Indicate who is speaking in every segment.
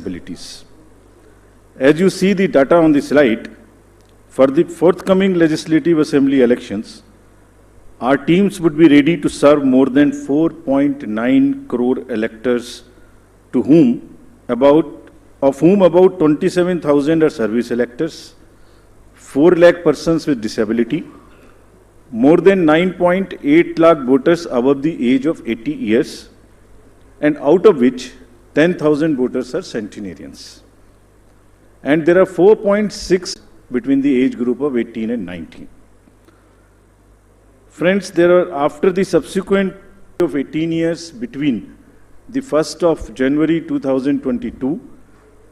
Speaker 1: abilities. As you see the data on the slide, for the forthcoming legislative assembly elections, our teams would be ready to serve more than 4.9 crore electors, of whom about 27,000 are service electors, 4 lakh persons with disability, more than 9.8 lakh voters above the age of 80 years, and out of which 10,000 voters are centenarians. And there are 4.6 between the age group of 18 and 19. Friends, there are, after the subsequent of 18 years between the 1st of January 2022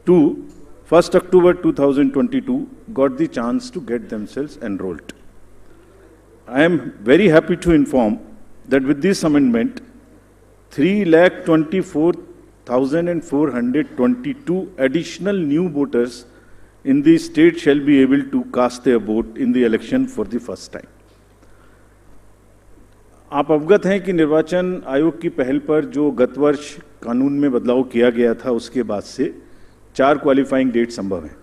Speaker 1: to 1st October 2022, got the chance to get themselves enrolled. I am very happy to inform that with this amendment, 3,24,422 additional new voters in the state shall be able to cast their vote in the election for the first time. आप अवगत हैं कि निर्वाचन आयोग की पहल पर जो गत वर्ष कानून में बदलाव किया गया था, उसके बाद से 4 क्वालिफाइंग डेट संभव हैं।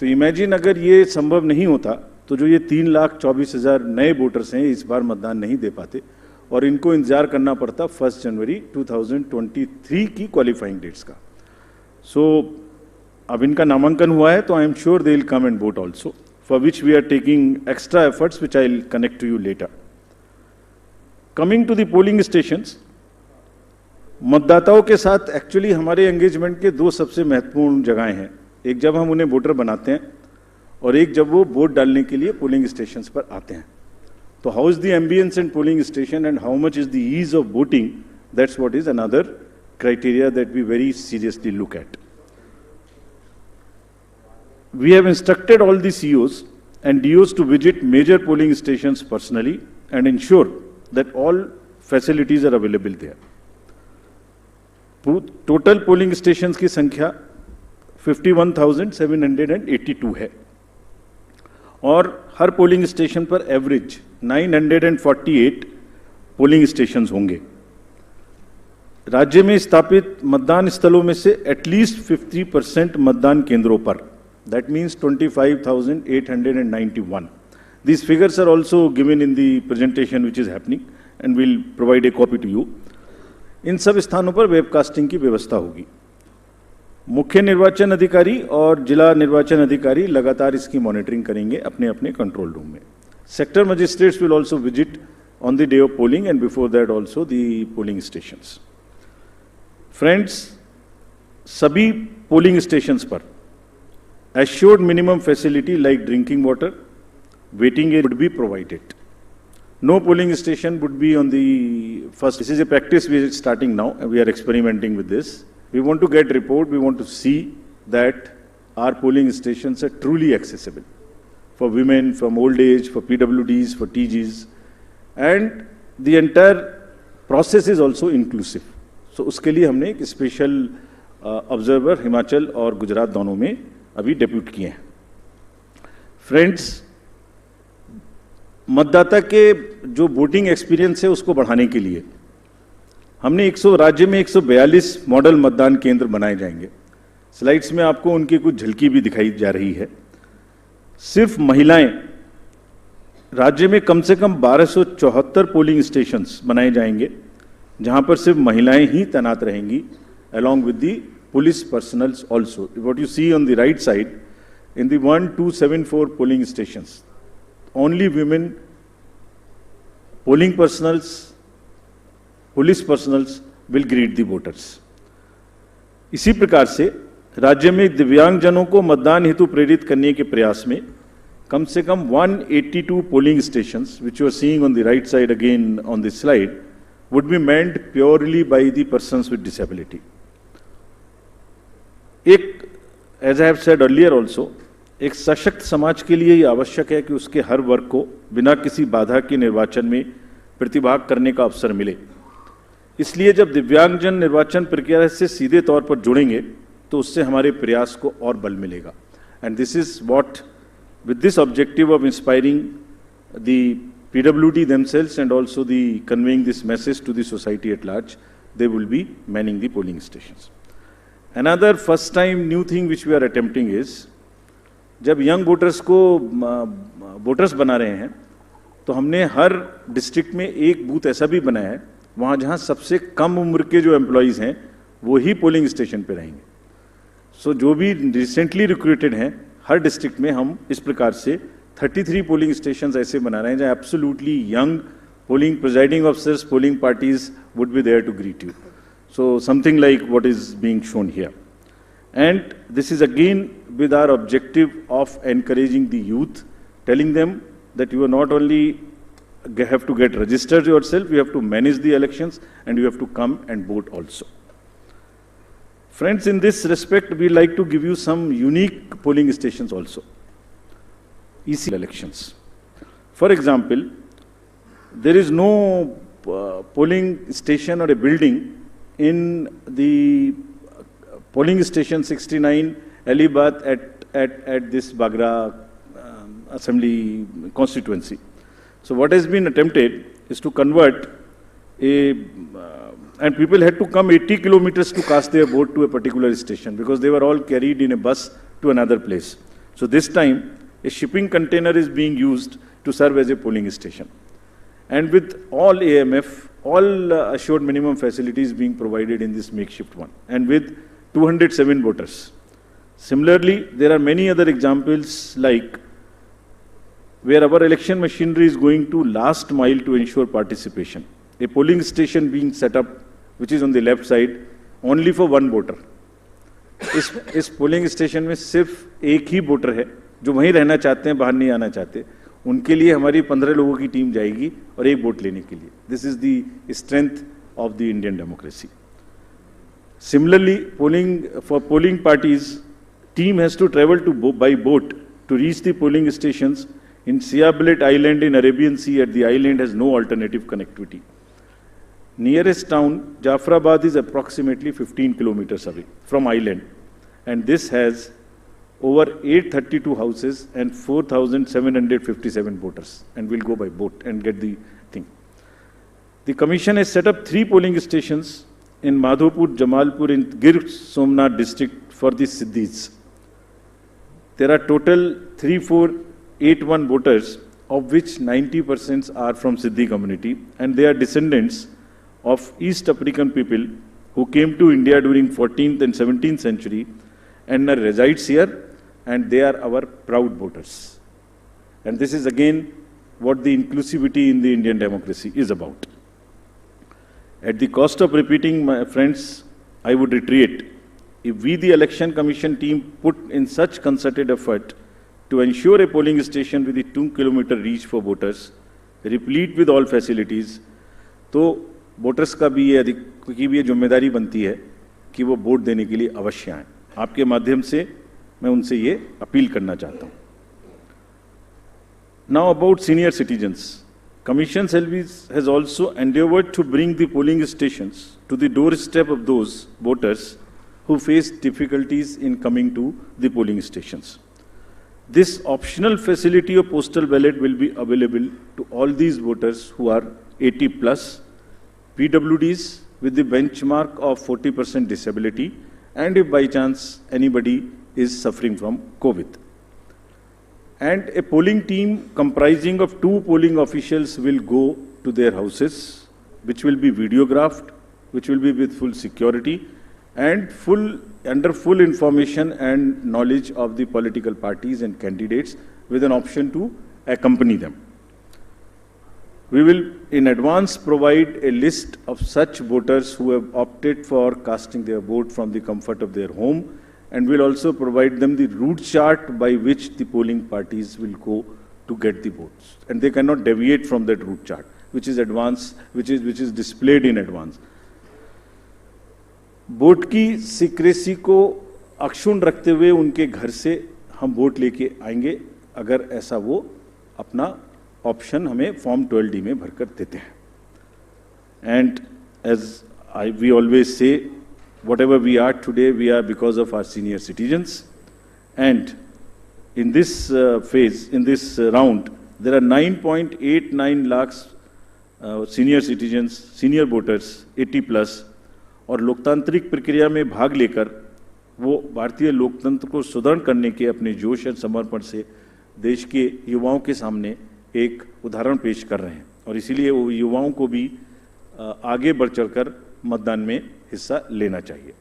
Speaker 1: तो इमेजिन अगर ये संभव नहीं होता तो जो ये 3,24,000 नए वोटर्स हैं इस बार मतदान नहीं दे पाते और इनको इंतजार करना पड़ता 1 जनवरी 2023 की क्वालिफाइंग डेट्स का। सो अब इनका नामांकन हुआ है तो I am sure they will come and vote also, for which we are taking extra efforts which I will connect to you later. Coming to the polling stations, मतदाताओं के साथ एक्चुअली हमारे एंगेजमेंट के 2 सबसे महत्वपूर्ण जगहें हैं। एक जब हम उन्हें वोटर बनाते हैं और एक जब वो वोट डालने के लिए पोलिंग स्टेशंस पर आते हैं। तो how is the ambience in polling station and how much is the ease of voting, that's what is another criteria that we very seriously look at. We have instructed all the CEOs and DOs to visit major polling stations personally and ensure that all facilities are available there. Total polling stations की संख्या 51,782 है और हर polling station पर average 948 polling stations होंगे। राज्य में स्थापित मतदान स्थलों में से एटलीस्ट 50% मतदान केंद्रों पर, that means 25,891. These figures are also given in the presentation which is happening and we'll provide a copy to you. इन सब स्थानों पर वेबकास्टिंग की व्यवस्था होगी। मुख्य निर्वाचन अधिकारी और जिला निर्वाचन अधिकारी लगातार इसकी मॉनिटरिंग करेंगे अपने अपने कंट्रोल रूम में। Sector magistrates will also visit on the day of polling and before that also the polling stations. Friends, सभी पोलिंग स्टेशंस पर assured minimum facility like drinking water, waiting area would be provided. No polling station would be on the first. This is a practice we are starting now and we are experimenting with this. We want to get report, we want to see that our polling stations are truly accessible for women, from old age, for PWDs, for TGs, and the entire process is also inclusive. So उसके लिए हमने एक special observer Himachal और गुजरात दोनों में अभी depute किए हैं। फ्रेंड्स, मतदाता के जो वोटिंग एक्सपीरियंस है उसको बढ़ाने के लिए हमने राज्य में 142 मॉडल मतदान केंद्र बनाए जाएंगे। स्लाइड्स में आपको उनकी कुछ झलकी भी दिखाई जा रही है। सिर्फ महिलाएं, राज्य में कम से कम 1274 पोलिंग स्टेशंस बनाए जाएंगे जहां पर सिर्फ महिलाएं ही तैनात रहेंगी, along with the police personals also. What you see on the right side, in the 1274 polling stations, only women, polling personals, police personals will greet the voters. इसी प्रकार से राज्य में दिव्यांगजनों को मतदान हेतु प्रेरित करने के प्रयास में कम से कम 182 polling stations, which you are seeing on the right side again on this slide, would be manned purely by the persons with disability. एक, as I have said earlier also, एक सशक्त समाज के लिए ये आवश्यक है कि उसके हर वर्ग को बिना किसी बाधा के निर्वाचन में प्रतिभाग करने का अवसर मिले। इसलिए जब दिव्यांगजन निर्वाचन प्रक्रिया से सीधे तौर पर जुड़ेंगे तो उससे हमारे प्रयास को और बल मिलेगा। And this is what, with this objective of inspiring the PWD themselves and also conveying this message to the society at large, they will be manning the polling stations. Another first time new thing which we are attempting is, जब young voters को voters बना रहे हैं तो हमने हर district में एक booth ऐसा भी बनाया है वहाँ जहाँ सबसे कम उम्र के जो एम्प्लॉइज़ हैं वो ही पोलिंग स्टेशन पे रहेंगे. सो जो भी रिसेंटली रिक्रूटेड हैं हर डिस्ट्रिक्ट में हम इस प्रकार से 33 पोलिंग स्टेशंस ऐसे बना रहे हैं जहाँ absolutely young polling presiding officers, polling parties would be there to greet you. So something like what is being shown here. And this is again with our objective of encouraging the youth, telling them that you are not only have to get registered yourself, you have to manage the elections and you have to come and vote also. Friends, in this respect, we like to give you some unique polling stations also. EC elections. For example, there is no polling station or a building in the polling station 69 Alibath at this Bagra assembly constituency. So what has been attempted is to convert and people had to come 80 kilometers to cast their vote to a particular station because they were all carried in a bus to another place. So this time a shipping container is being used to serve as a polling station. And with all AMF, all assured minimum facilities being provided in this makeshift one, and with 207 voters. Similarly, there are many other examples like where our election machinery is going to last mile to ensure participation. A polling station being set up, which is on the left side, only for one voter. इस polling station में सिर्फ एक ही voter है जो वहीं रहना चाहते हैं, बाहर नहीं आना चाहते. उनके लिए हमारी 15 लोगों की टीम जाएगी और एक वोट लेने के लिए. This is the strength of the Indian democracy. Similarly, polling parties, team has to travel by boat to reach the polling stations in Siabelet Island in Arabian Sea. At the island has no alternative connectivity. Nearest town, Jafrabad, is approximately 15 kilometers away from island, and this has over 832 houses and 4,757 voters, and we'll go by boat and get the thing. The commission has set up 3 polling stations in Madhopur, Jamalpur, in Gir Somnath district for the Siddhis. There are total 3481 voters, of which 90% are from Siddhi community, and they are descendants of East African people who came to India during 14th and 17th century and resides here, and they are our proud voters. And this is again what the inclusivity in the Indian democracy is about. At the cost of repeating, my friends, I would reiterate, if we, the Election Commission team, put in such concerted effort to ensure a polling station with a 2-kilometer reach for voters, replete with all facilities, तो voters का भी ये जिम्मेदारी बनती है कि वो vote देने के लिए अवश्य आएं. आपके माध्यम से मैं उनसे ये अपील करना चाहता हूं. Now about senior citizens. Commission has also endeavored to bring the polling stations to the doorstep of those voters who face difficulties in coming to the polling stations. This optional facility of postal ballot will be available to all these voters who are 80 plus, PWDs with the benchmark of 40% disability, and if by chance anybody is suffering from COVID. And a polling team comprising of 2 polling officials will go to their houses, which will be videographed, which will be with full security and under full information and knowledge of the political parties and candidates, with an option to accompany them. We will in advance provide a list of such voters who have opted for casting their vote from the comfort of their home, and will also provide them the route chart by which the polling parties will go to get the votes. And they cannot deviate from that route chart, which is displayed in advance. Vote की secrecy को अक्षुण्ण रखते हुए उनके घर से हम vote लेके आएंगे अगर ऐसा वो अपना ऑप्शन हमें फॉर्म 12D में भरकर देते हैं. And as we always say, whatever we are today, we are because of our senior citizens. And in this phase, in this round, there are 9.89 lakhs senior citizens, senior voters, 80 plus, और लोकतांत्रिक प्रक्रिया में भाग लेकर वो भारतीय लोकतंत्र को सुदृढ़ करने के अपने जोश और समर्पण से देश के युवाओं के सामने एक उदाहरण पेश कर रहे हैं और इसीलिए वो युवाओं को भी आगे बढ़ चढ़कर मतदान में हिस्सा लेना चाहिए.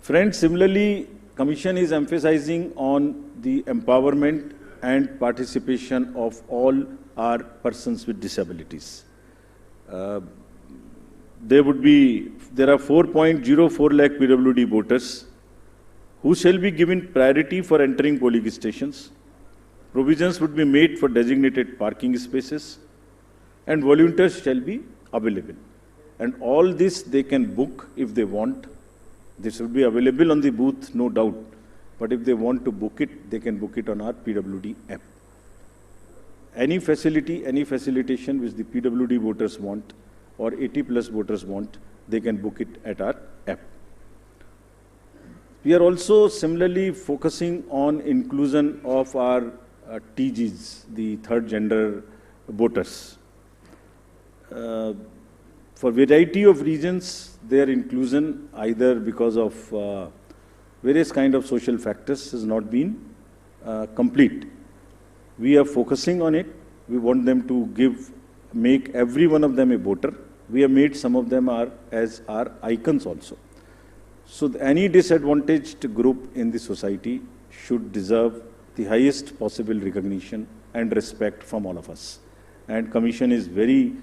Speaker 1: Friends, similarly, Commission is emphasizing on the empowerment and participation of all our persons with disabilities. There are 4.04 lakh PWD voters who shall be given priority for entering polling stations. Provisions would be made for designated parking spaces and volunteers shall be available. And all this they can book if they want. This will be available on the booth, no doubt. But if they want to book it, they can book it on our PWD app. Any facility, any facilitation which the PWD voters want or 80+ voters want, they can book it at our app. We are also similarly focusing on inclusion of our TGs, the third gender voters. For variety of reasons, their inclusion, either because of various kind of social factors, has not been complete. We are focusing on it. We want them to make every one of them a voter. We have made some of them as our icons also. So any disadvantaged group in the society should deserve the highest possible recognition and respect from all of us. And Commission is very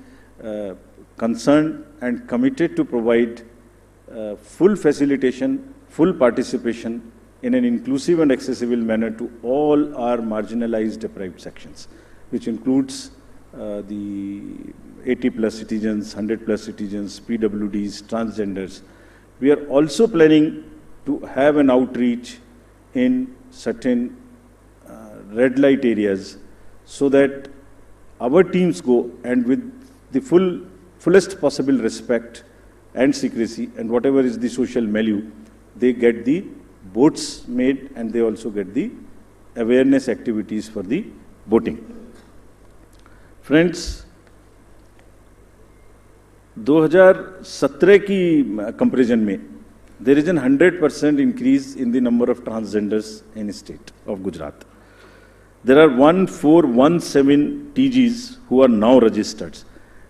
Speaker 1: concerned and committed to provide full facilitation, full participation in an inclusive and accessible manner to all our marginalized deprived sections, which includes the 80+ citizens, 100+ citizens, PWDs, transgenders. We are also planning to have an outreach in certain red light areas so that our teams go and with the fullest possible respect and secrecy and whatever is the social milieu, they get the votes made and they also get the awareness activities for the voting. Friends, 2017 की comparison में there is an 100% increase in the number of transgenders in the state of Gujarat. There are 1417 TGs who are now registered.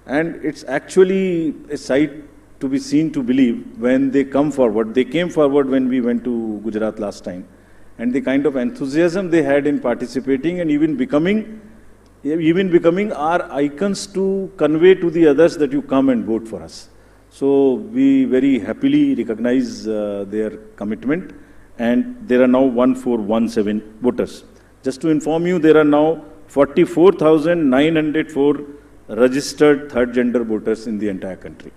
Speaker 1: And it's actually a sight to be seen to believe when they come forward. They came forward when we went to Gujarat last time. And the kind of enthusiasm they had in participating and even becoming our icons to convey to the others that you come and vote for us. So we very happily recognize their commitment. And there are now 1417 voters. Just to inform you, there are now 44,904 registered third gender voters in the entire country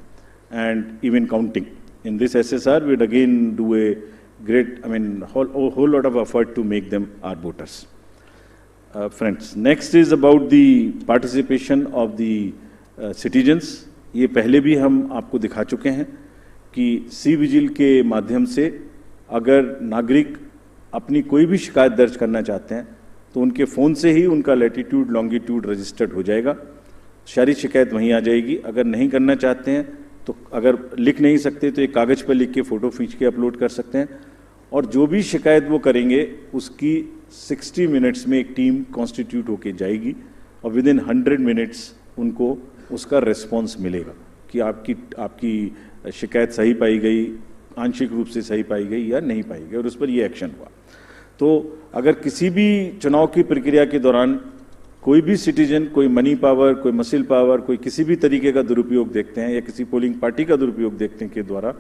Speaker 1: and even counting. In this SSR, we would again do a great, whole lot of effort to make them our voters. Friends, next is about the participation of the citizens. ये पहले भी हम आपको दिखा चुके हैं कि C vigil के माध्यम से अगर नागरिक अपनी कोई भी शिकायत दर्ज करना चाहते हैं तो उनके फ़ोन से ही उनका लैटिट्यूड लॉन्गिट्यूड रजिस्टर्ड हो जाएगा. सारी शिकायत वहीं आ जाएगी. अगर नहीं करना चाहते हैं तो अगर लिख नहीं सकते तो एक कागज़ पर लिख के फ़ोटो खींच के अपलोड कर सकते हैं और जो भी शिकायत वो करेंगे उसकी 60 मिनट्स में एक टीम कॉन्स्टिट्यूट होके जाएगी और विद इन 100 मिनट्स उनको उसका रिस्पॉन्स मिलेगा कि आपकी शिकायत सही पाई गई, आंशिक रूप से सही पाई गई या नहीं पाई गई और उस पर ये एक्शन हुआ. तो अगर किसी भी चुनाव की प्रक्रिया के दौरान कोई भी सिटीजन, कोई मनी पावर, कोई मसिल पावर, कोई किसी भी तरीके का दुरुपयोग देखते हैं या किसी पोलिंग पार्टी का दुरुपयोग देखते हैं के द्वारा,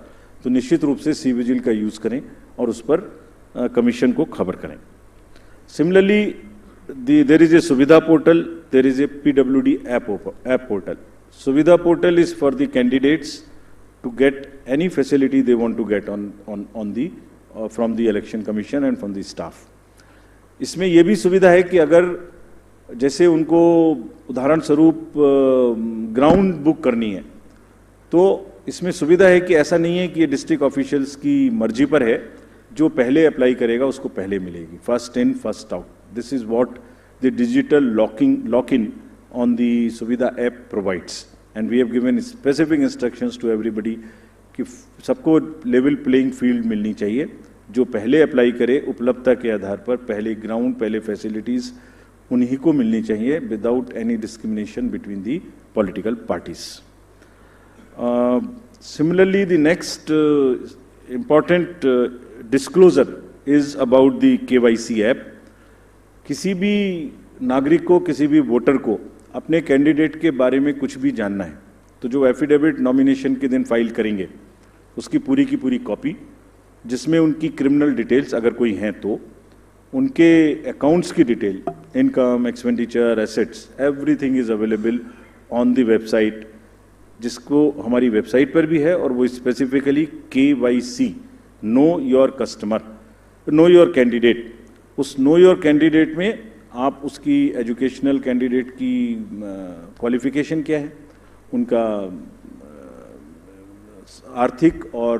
Speaker 1: तो निश्चित रूप से सी विजिल का यूज़ करें और उस पर कमीशन को खबर करें. Similarly there is a Suvidha portal, there is a PWD app portal. Suvidha portal is for the candidates to get any facility they want to get from the election commission and from the staff. इसमें ये भी सुविधा है कि अगर जैसे उनको उदाहरण स्वरूप ग्राउंड बुक करनी है तो इसमें सुविधा है कि ऐसा नहीं है कि ये डिस्ट्रिक्ट ऑफिशियल्स की मर्जी पर है, जो पहले अप्लाई करेगा उसको पहले मिलेगी. First in first out. This is what the digital lock-in on the Suvidha app provides. And we have given specific instructions to everybody कि सबको लेवल प्लेइंग फील्ड मिलनी चाहिए, जो पहले अप्लाई करे उपलब्धता के आधार पर, पहले ग्राउंड, पहले फैसिलिटीज़ उन्हीं को मिलनी चाहिए without any discrimination between the political parties. Similarly, the next important disclosure is about the KYC app. किसी भी नागरिक को, किसी भी वोटर को अपने कैंडिडेट के बारे में कुछ भी जानना है तो जो एफिडेविट नॉमिनेशन के दिन फाइल करेंगे उसकी पूरी की पूरी कॉपी, जिसमें उनकी क्रिमिनल डिटेल्स अगर कोई हैं तो उनके अकाउंट्स की detail, income, expenditure, assets, everything is available on the website, जिसको हमारी वेबसाइट पर भी है. और वो specifically KYC, know your customer, know your candidate. उस नो योर कैंडिडेट में आप उसकी एजुकेशनल कैंडिडेट की क्वालिफिकेशन क्या है, उनका आर्थिक और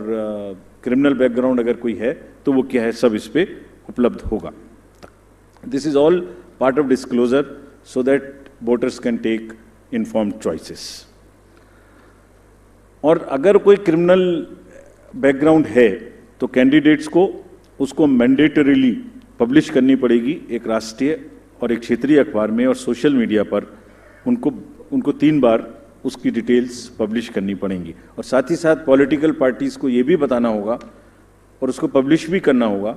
Speaker 1: क्रिमिनल बैकग्राउंड अगर कोई है तो वो क्या है, सब इस पे उपलब्ध होगा. This is all part of disclosure so that voters can take informed choices. और अगर कोई क्रिमिनल बैकग्राउंड है तो कैंडिडेट्स को उसको मैंडेटरीली पब्लिश करनी पड़ेगी एक राष्ट्रीय और एक क्षेत्रीय अखबार में, और सोशल मीडिया पर उनको 3 बार उसकी डिटेल्स पब्लिश करनी पड़ेंगी. और साथ ही साथ पॉलिटिकल पार्टीज़ को ये भी बताना होगा और उसको पब्लिश भी करना होगा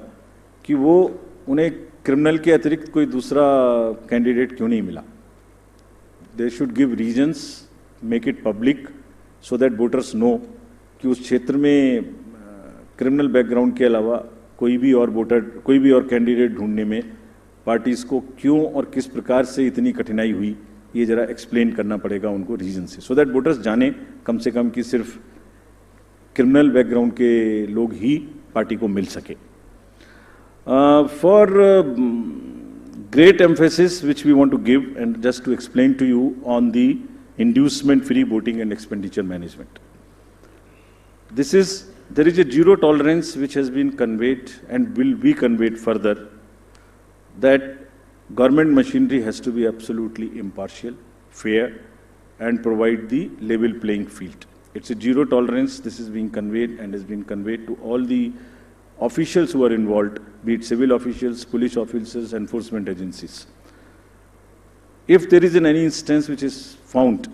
Speaker 1: कि वो उन्हें क्रिमिनल के अतिरिक्त कोई दूसरा कैंडिडेट क्यों नहीं मिला. They should give reasons, make it public so that voters know कि उस क्षेत्र में क्रिमिनल बैकग्राउंड के अलावा कोई भी और कैंडिडेट ढूंढने में पार्टीज़ को क्यों और किस प्रकार से इतनी कठिनाई हुई, ये जरा एक्सप्लेन करना पड़ेगा उनको रीजन से, सो दैट वोटर्स जाने कम से कम कि सिर्फ क्रिमिनल बैकग्राउंड के लोग ही पार्टी को मिल सके. For great emphasis which we want to give and just to explain to you on the inducement free voting and expenditure management. There is a zero tolerance which has been conveyed and will be conveyed further, that government machinery has to be absolutely impartial, fair and provide the level playing field. It's a zero tolerance. This is being conveyed and has been conveyed to all the officials who are involved, be it civil officials, police officers, enforcement agencies. If there is any instance which is found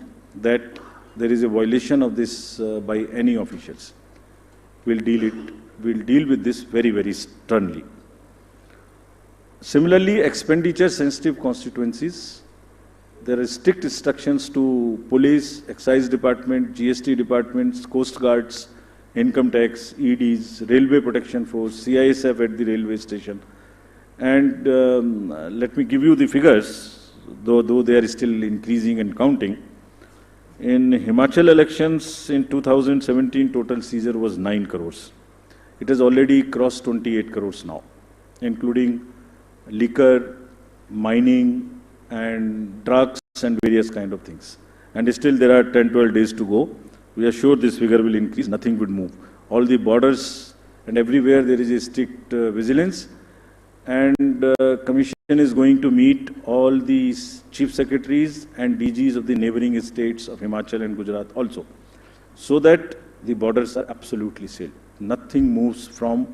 Speaker 1: that there is a violation of this by any officials, we'll deal with this very, very sternly. Similarly, expenditure sensitive constituencies, there are strict instructions to police, excise department, GST departments, coast guards, income tax, EDs, railway protection force, CISF at the railway station. And let me give you the figures, though they are still increasing and counting. In Himachal elections in 2017, total seizure was 9 crores. It has already crossed 28 crores now, including liquor, mining, and drugs and various kind of things. And still there are 10-12 days to go. We are sure this figure will increase, nothing would move. All the borders and everywhere there is a strict vigilance. And Commission is going to meet all the chief secretaries and DGs of the neighboring states of Himachal and Gujarat also, so that the borders are absolutely sealed. Nothing moves from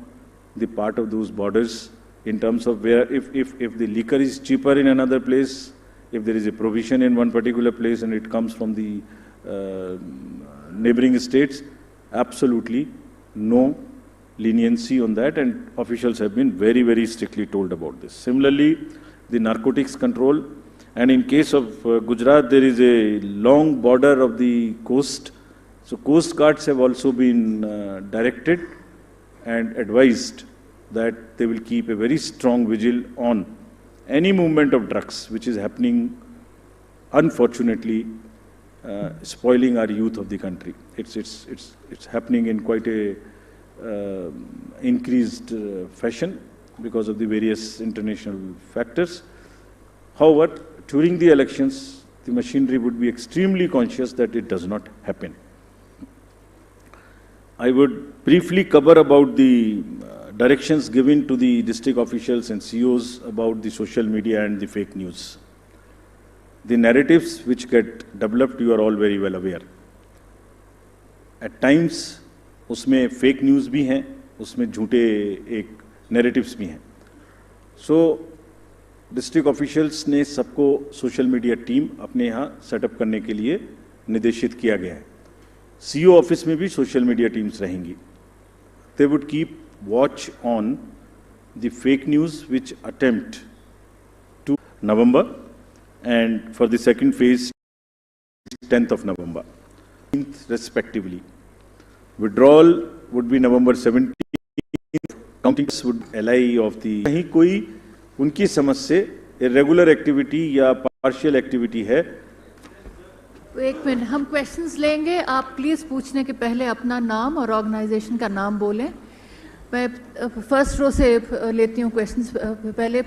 Speaker 1: the part of those borders in terms of where, if the liquor is cheaper in another place, if there is a provision in one particular place and it comes from the neighboring states, absolutely no leniency on that, and officials have been very, very strictly told about this. Similarly, the narcotics control, and in case of Gujarat, there is a long border of the coast, so coast guards have also been directed and advised that they will keep a very strong vigil on any movement of drugs which is happening, unfortunately, spoiling our youth of the country. It's happening in quite a increased fashion because of the various international factors. However, during the elections, the machinery would be extremely conscious that it does not happen. I would briefly cover about the directions given to the district officials and COs about the social media and the fake news. The narratives which get developed, you are all very well aware. At times, उसमें fake news भी हैं, उसमें झूठे एक narratives भी हैं। सो district officials ने सबको सोशल मीडिया टीम अपने यहाँ सेटअप करने के लिए निर्देशित किया गया है। सीओ ऑफिस में भी सोशल मीडिया टीम्स रहेंगी। They would keep watch on the fake news which attempt to November and for the second phase 10th of November respectively. Withdrawal would be November 17th. Countings would ally of the कहीं कोई उनकी समझ से irregular activity या partial activity है।
Speaker 2: एक minute, हम questions लेंगे। आप प्लीज पूछने के पहले अपना नाम और ऑर्गेनाइजेशन का नाम बोलें। मैं फर्स्ट रो से लेती हूँ क्वेश्चंस पहले।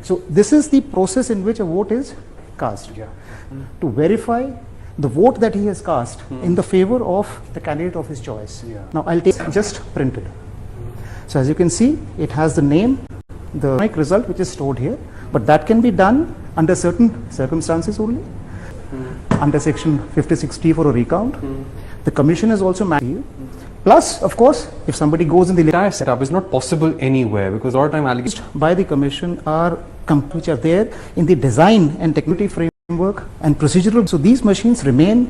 Speaker 3: So this is the process in which a vote is cast. To verify the vote that he has cast in the favor of the candidate of his choice. Now I'll take just printed. So as you can see, it has the name, the result which is stored here, but that can be done under certain circumstances only. Under section 56T for a recount. The commission is also mandated. Plus, of course, if somebody goes in the
Speaker 4: entire setup is not possible anywhere because all time allegations
Speaker 3: by the commission are which are there in the design and technology framework and procedural. So these machines remain